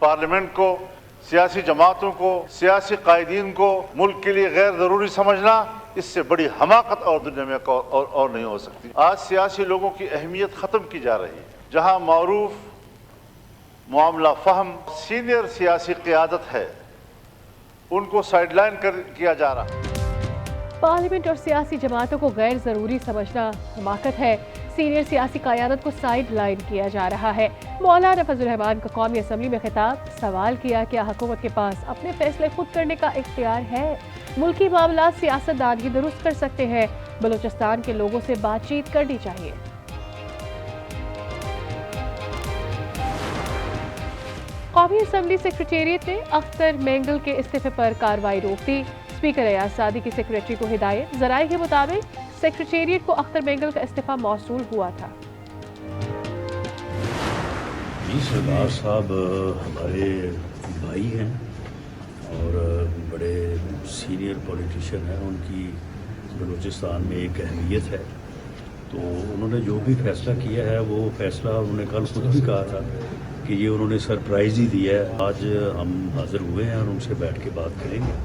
Parliament को, सियासी जमातों को, सियासी कायदीन को मुल्क के लिए गैर ज़रूरी समझना, इससे बड़ी हमाकत और दुनिया में और नहीं हो सकती। आज सियासी लोगों की अहमियत ख़त्म की जा रही है। जहां मारूफ मामला फ़हम सीनियर सियासी क़यादत है, उनको साइडलाइन किया जा रहा है। पार्लियामेंट और सियासी जमातों को गैर ज़रूरी समझना हमाकत है। सीनियर सियासी क़यादत को साइड लाइन किया जा रहा है। मौलाना फजल रहमान का कौमी असम्बली में खिताब, सवाल किया क्या हुकूमत के पास अपने फैसले खुद करने का इख्तियार है? मुल्की मामला सियासतदान ही दुरुस्त कर सकते हैं। बलूचिस्तान के लोगों से बातचीत करनी चाहिए। कौमी असम्बली सेक्रेटेरिएट ने अख्तर मेंगल के इस्तीफे पर कार्रवाई रोक दी। स्पीकर अयाज सादी की सेक्रेटरी को हिदायत। ज़राए के मुताबिक सेक्रेटेरिएट को अख्तर मेंगल का इस्तीफा मौसूल हुआ था। जी सरदार साहब हमारे भाई हैं और बड़े सीनियर पॉलिटिशियन हैं। उनकी बलूचिस्तान में एक अहमियत है, तो उन्होंने जो भी फैसला किया है वो फैसला उन्होंने कल खुद भी कहा था कि ये उन्होंने सरप्राइज़ ही दिया है। आज हम हाजिर हुए हैं और उनसे बैठ के बात करेंगे।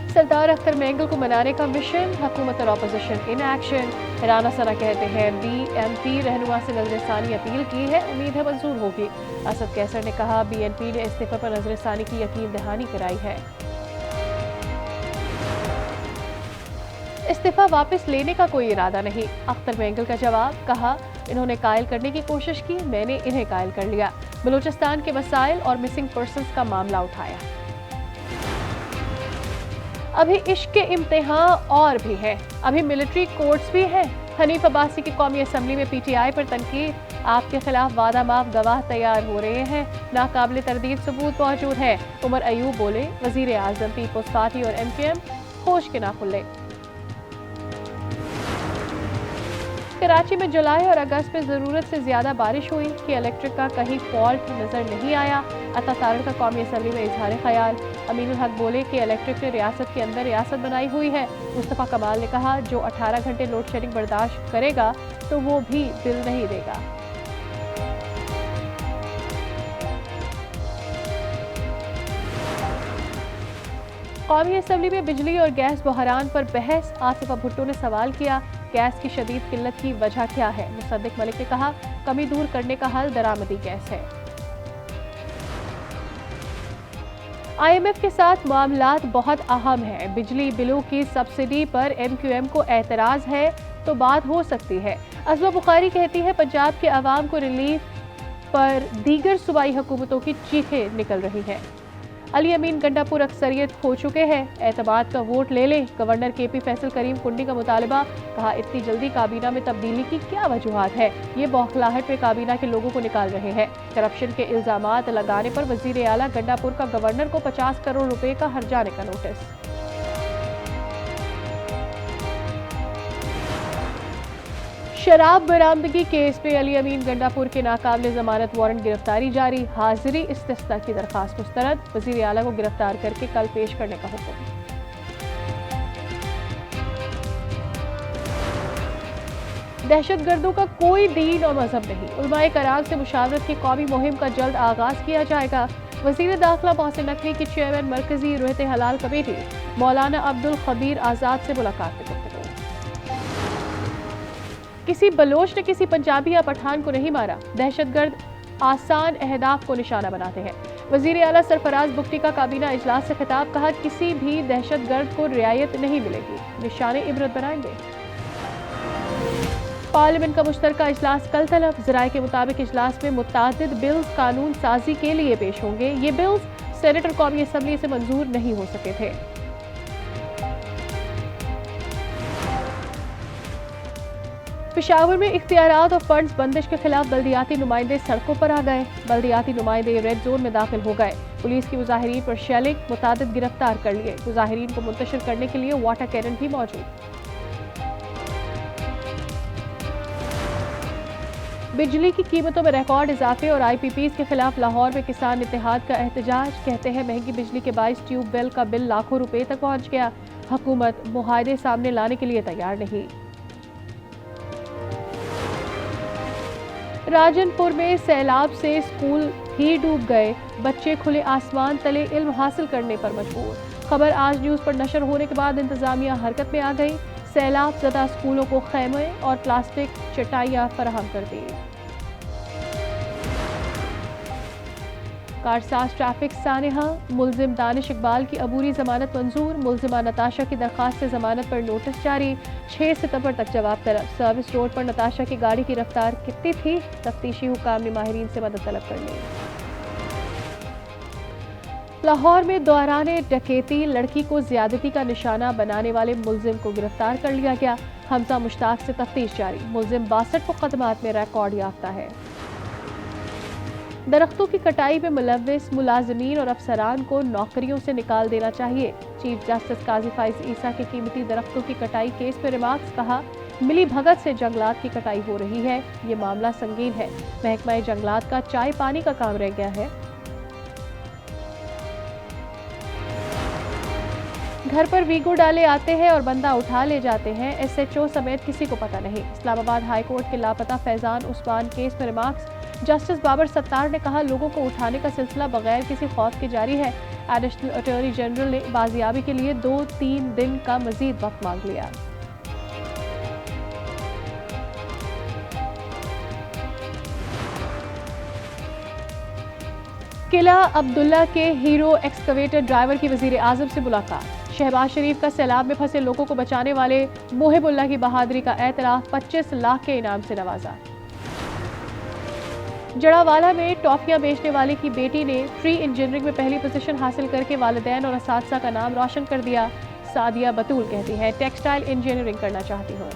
सरदार अख्तर मेंगल को मनाने का मिशन, हुकूमत और अपोजिशन इन एक्शन। राना सना कहते हैं BNP रहनुमा से नजरसानी अपील की है, उम्मीद है मंजूर होगी। असद कैसर ने कहा BNP ने इस्तीफे पर नजरसानी की यकीन दहानी कराई है। इस्तीफा वापस लेने का कोई इरादा नहीं। अख्तर मेंगल का जवाब, कहा इन्होंने कायल करने की कोशिश की, मैंने इन्हें कायल कर लिया। बलूचिस्तान के वसाइल और मिसिंग पर्सन्स का मामला उठाया। अभी इश्क के इम्तिहान और भी है, अभी मिलिट्री कोर्ट्स भी हैं। हनीफ अब्बासी की कौमी असम्बली में PTI पर तनकीद, आपके खिलाफ वादा माफ गवाह तैयार हो रहे हैं, नाकाबिल तरदीद सबूत मौजूद है। उमर अयूब बोले वजीर आजम, पीपल्स पार्टी और MQM होश के ना खुले। कराची में जुलाई और अगस्त में ज़रूरत से ज़्यादा बारिश हुई कि इलेक्ट्रिक का कहीं फॉल्ट नज़र नहीं आया। अता तारड़ का कौमी असम्बली में इजहार ख्याल। अमीनुल हक बोले कि इलेक्ट्रिक ने रियासत के अंदर रियासत बनाई हुई है। मुस्तफ़ा कमाल ने कहा जो 18 घंटे लोड शेडिंग बर्दाश्त करेगा तो वो भी बिल नहीं देगा। कौमी असम्बली में बिजली और गैस बहरान पर बहस। आसिफा भुट्टो ने सवाल किया गैस की शदीद किल्लत की वजह क्या है? मुसद्दिक मलिक ने कहा कमी दूर करने का हल दरामदी गैस है। IMF के साथ मामलात बहुत अहम है। बिजली बिलों की सब्सिडी पर MQM को एतराज है तो बात हो सकती है। अज़मा बुखारी कहती है पंजाब के अवाम को रिलीफ पर दीगर सूबाई हुकूमतों की चीखें निकल रही हैं। अली अमीन गंडापुर अक्सरियत खो चुके हैं, एतमाद का वोट ले लें। गवर्नर KP फैसल करीम कुंडी का मुतालबा, कहा इतनी जल्दी काबीना में तब्दीली की क्या वजूहात है? ये बौखलाहट में काबीना के लोगों को निकाल रहे हैं। करप्शन के इल्जामात लगाने पर वजीर आला गंडापुर का गवर्नर को 50 करोड़ रुपए का हर्जाने का नोटिस। शराब बरामदगी केस में अली अमीन गंडापुर के नाकाबिल जमानत वारंट गिरफ्तारी जारी। हाजिरी इस्तिस्ना की दरखास्त मुस्तरद। वजीर आला को गिरफ्तार करके कल पेश करने का हुक्म। दहशतगर्दों का कोई दीन और मजहब नहीं। उलमाए कराम से मुशावरत की कौमी मुहिम का जल्द आगाज किया जाएगा। वजीर दाखिला मोहसिन नकवी की चेयरमैन मरकजी रहते हलाल कमेटी मौलाना अब्दुल खबीर आजाद से मुलाकात में गुफ्तगू। किसी बलोच ने किसी पंजाबी या पठान को नहीं मारा। दहशतगर्द आसान अहदाफ को निशाना बनाते हैं। वजीर आला सरफराज बुख्ती का काबीना इजलास से खिताब, कहा किसी भी दहशतगर्द को रियायत नहीं मिलेगी, निशाने इबरत बनाएंगे। पार्लियामेंट का मुश्तरका इजलास कल तलब। ज़राए के मुताबिक इजलास में मुतादिद बिल्स कानून साजी के लिए पेश होंगे। ये बिल्स सेनेट और कौमी असम्बली से मंजूर नहीं हो सके थे। पेशावर में इख्तियारात और फंड्स बंदिश के खिलाफ बल्दियाती नुमाइंदे सड़कों पर आ गए। बल्दियाती नुमाइंदे रेड जोन में दाखिल हो गए। पुलिस की मुजाहिरीन पर शेलिंग, मुतादिद गिरफ्तार कर लिए। मुजाहिरीन को मुंतशिर करने के लिए वाटर कैनन भी मौजूद। बिजली की कीमतों में रिकॉर्ड इजाफे और IPPs के खिलाफ लाहौर में किसान इत्तेहाद का एहतजाज। कहते हैं महंगी बिजली के बाइस ट्यूबवेल का बिल लाखों रुपए तक पहुंच गया। हुकूमत मुआहदे सामने लाने के लिए तैयार नहीं। राजनपुर में सैलाब से स्कूल ही डूब गए, बच्चे खुले आसमान तले इल्म हासिल करने पर मजबूर। खबर आज न्यूज़ पर नशर होने के बाद इंतजामिया हरकत में आ गई। सैलाब ज़दा स्कूलों को खैमे और प्लास्टिक चटाइयाँ फराहम कर दी। कारसाज ट्रैफिक सानेहा, मुलजिम दानिश इकबाल की अबूरी जमानत मंजूर। मुलजिमा नताशा की दरखास्त से जमानत पर नोटिस जारी, 6 सितंबर तक जवाब तलब। सर्विस रोड पर नताशा की गाड़ी की रफ्तार कितनी थी, तफ्तीशी हुकाम ने माहिरीन से मदद तलब कर ली। लाहौर में दौरान डकैती लड़की को ज्यादती का निशाना बनाने वाले मुलजिम को गिरफ्तार कर लिया गया। हमजा मुश्ताक से तफ्तीश जारी, मुलजिम 62 मुकदमात में रिकॉर्ड याफ्ता है। दरख्तों की कटाई में मुलव्विस मुलाजमीन और अफसरान को नौकरियों से निकाल देना चाहिए। चीफ जस्टिस काजी फाइज ईसा के कीमती दरख्तों की कटाई केस में रिमार्क्स, कहा मिली भगत से जंगलात की कटाई हो रही है, ये मामला संगीन है। महकमा जंगलात का चाय पानी का काम रह गया है। घर पर वीगो डाले आते हैं और बंदा उठा ले जाते हैं, SHO समेत किसी को पता नहीं। इस्लामाबाद हाई कोर्ट के लापता फैजान उस्मान केस में रिमार्क्स, जस्टिस बाबर सत्तार ने कहा लोगों को उठाने का सिलसिला बगैर किसी खौफ के जारी है। एडिशनल अटॉर्नी जनरल ने बाजियाबी के लिए 2-3 दिन का मजीद वक्त मांग लिया। किला अब्दुल्ला के हीरो एक्सकवेटर ड्राइवर की वजीर आजम से मुलाकात। शहबाज शरीफ का सैलाब में फंसे लोगों को बचाने वाले मोहिबुल्लाह की बहादुरी का एतराफ, 25 लाख के इनाम से नवाजा। जड़ावाला में टॉफियां बेचने वाले की बेटी ने ट्री इंजीनियरिंग में पहली पोजीशन हासिल करके वालिदैन और असातिज़ा का नाम रोशन कर दिया। सादिया बतूल कहती हैं टेक्सटाइल इंजीनियरिंग करना चाहती हूँ।